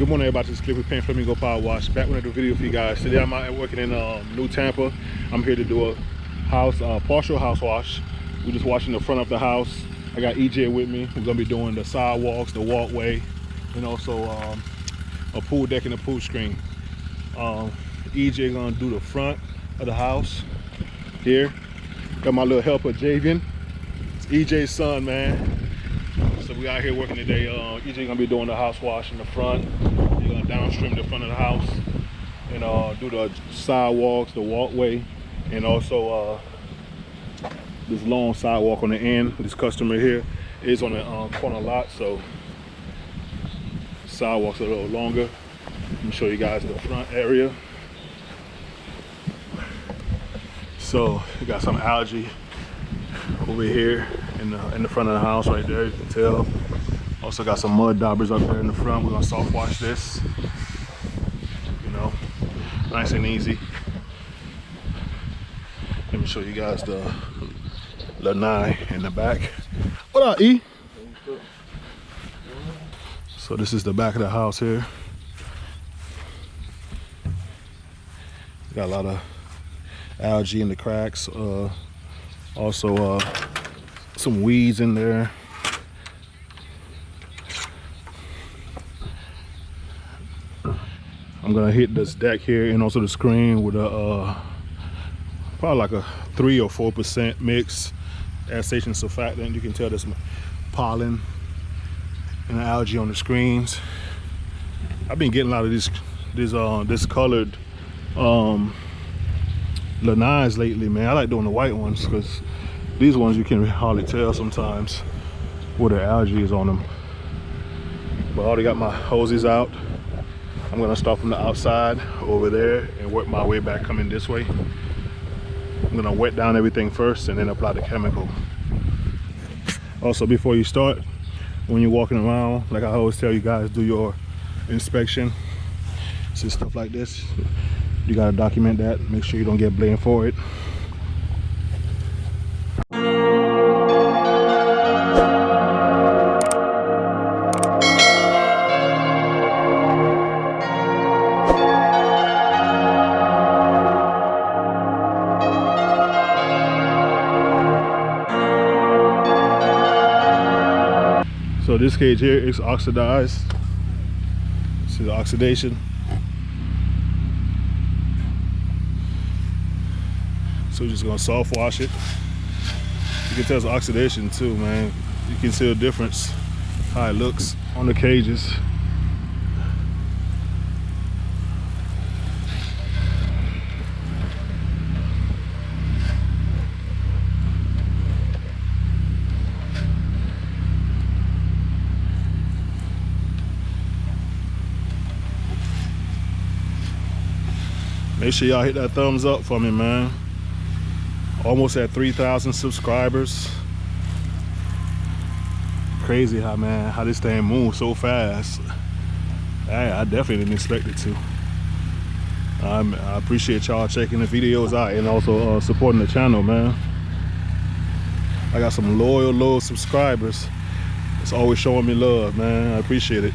morning everybody, this is Cliff with Paint Flamingo Power Wash. Back with another video for you guys. Today I'm out working in New Tampa. I'm here to do a partial house wash. We're just washing the front of the house. I got EJ with me. We're gonna be doing the sidewalks, the walkway, and also a pool deck and a pool screen. EJ gonna do the front of the house here. Got my little helper Jayvian. It's EJ's son, man. So we out here working today. EJ gonna be doing the house wash in the front. He's gonna downstream the front of the house and do the sidewalks, the walkway, and also this long sidewalk on the end. This customer here is on the corner lot, so sidewalks are a little longer. Let me show you guys the front area. So we got some algae over here in the front of the house right there, you can tell. Also got some mud daubers up there in the front. We're gonna soft wash this, you know, nice and easy. Let me show you guys the lanai in the back. What up, E? So this is the back of the house here. Got a lot of algae in the cracks. Also some weeds in there. I'm gonna hit this deck here and also the screen with a probably like a 3 or 4% mix acetation surfactant. You can tell there's pollen and algae on the screens. I've been getting a lot of this colored lanais lately, man. I like doing the white ones because these ones you can hardly tell sometimes where the algae is on them. But I already got my hoses out. I'm gonna start from the outside over there and work my way back coming this way. I'm gonna wet down everything first and then apply the chemical. Also, before you start, when you're walking around, like I always tell you guys, do your inspection. See stuff like this, you gotta document that, make sure you don't get blamed for it. So this cage here is oxidized. See the oxidation. So we're just gonna soft wash it. You can tell it's oxidation too, man. You can see the difference, how it looks on the cages. Make sure y'all hit that thumbs up for me, man. Almost at 3,000 subscribers. Crazy how this thing moves so fast. I definitely didn't expect it to. I appreciate y'all checking the videos out and also supporting the channel, man. I got some loyal subscribers. It's always showing me love, man. I appreciate it.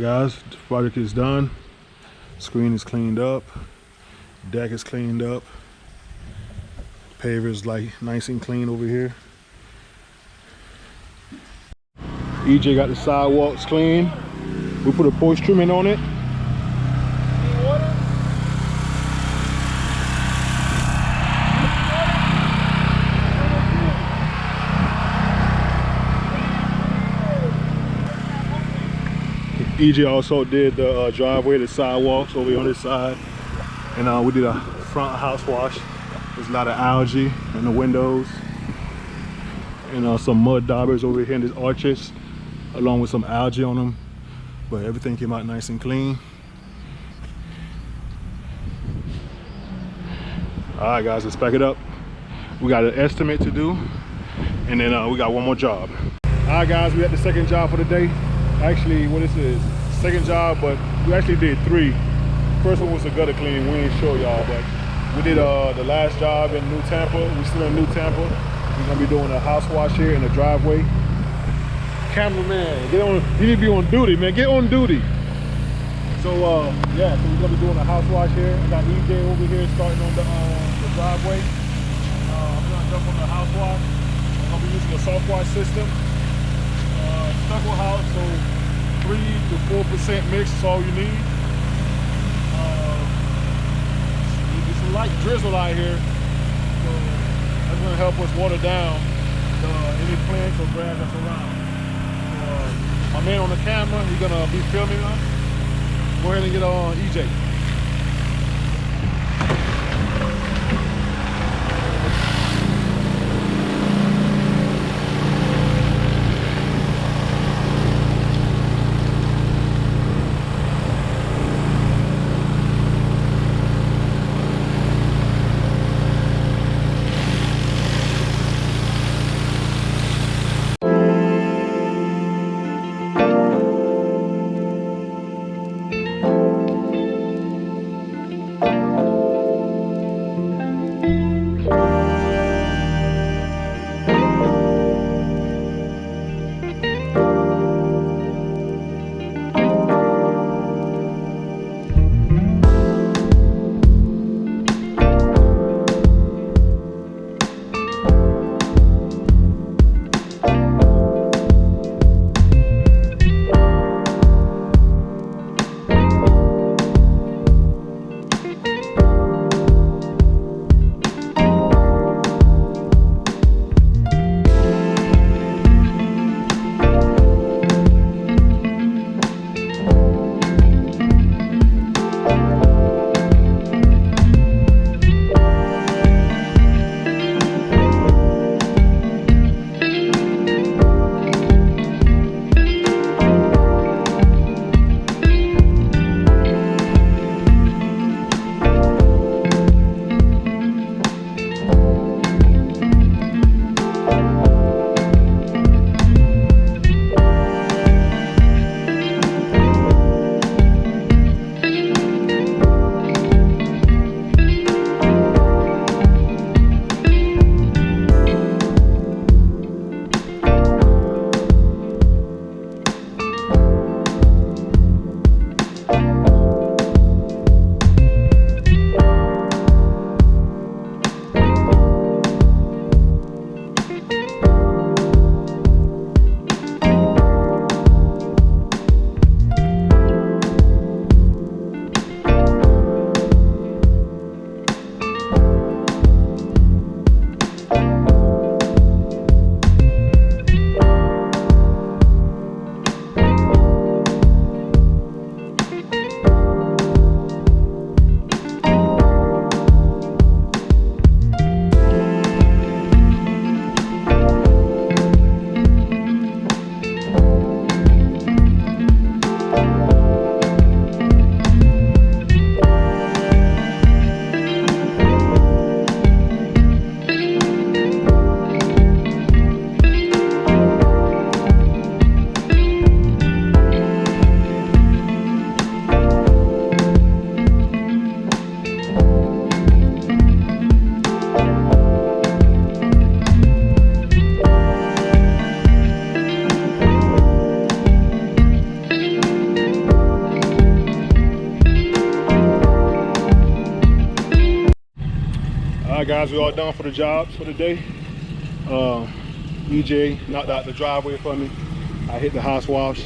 guys, the project is done. Screen is cleaned up. Deck is cleaned up. Paver is like nice and clean over here. EJ got the sidewalks clean. We put a porch trimming on it. EJ also did the driveway, the sidewalks over here on this side. And we did a front house wash. There's a lot of algae in the windows. And some mud daubers over here in these arches, along with some algae on them. But everything came out nice and clean. All right, guys, let's pack it up. We got an estimate to do, and then we got one more job. All right, guys, we got the second job for the day. Actually, what this is, second job, but we actually did 3. First one was the gutter cleaning. We ain't show y'all, but we did the last job in New Tampa. We still in New Tampa. We're gonna be doing a house wash here in the driveway. Cameraman, get on. You need to be on duty, man. Get on duty. So yeah, so we're gonna be doing a house wash here. I got EJ over here starting on the driveway. I'm gonna jump on the house wash. I'm gonna be using a soft wash system. Stucco house, so 3 to 4% mix is all you need. It's a light drizzle out here, so that's gonna help us water down any plants or grass that's around. My man on the camera, he's gonna be filming us. Go ahead and get on EJ. right, guys, we all done for the jobs for the day. EJ knocked out the driveway for me. I hit the house wash.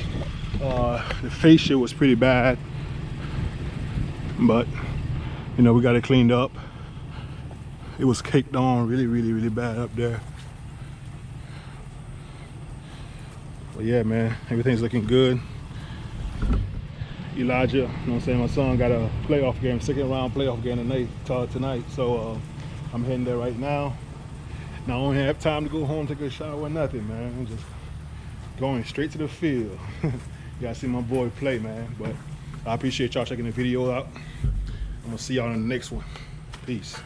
The fascia was pretty bad, but you know, we got it cleaned up. It was caked on really bad up there. But yeah, man, everything's looking good. Elijah, you know what I'm saying, my son got a playoff game, second round playoff game tonight. So I'm heading there right now. Now I don't have time to go home, take a shower or nothing, man. I'm just going straight to the field. You gotta see my boy play, man. But I appreciate y'all checking the video out. I'm gonna see y'all in the next one. Peace.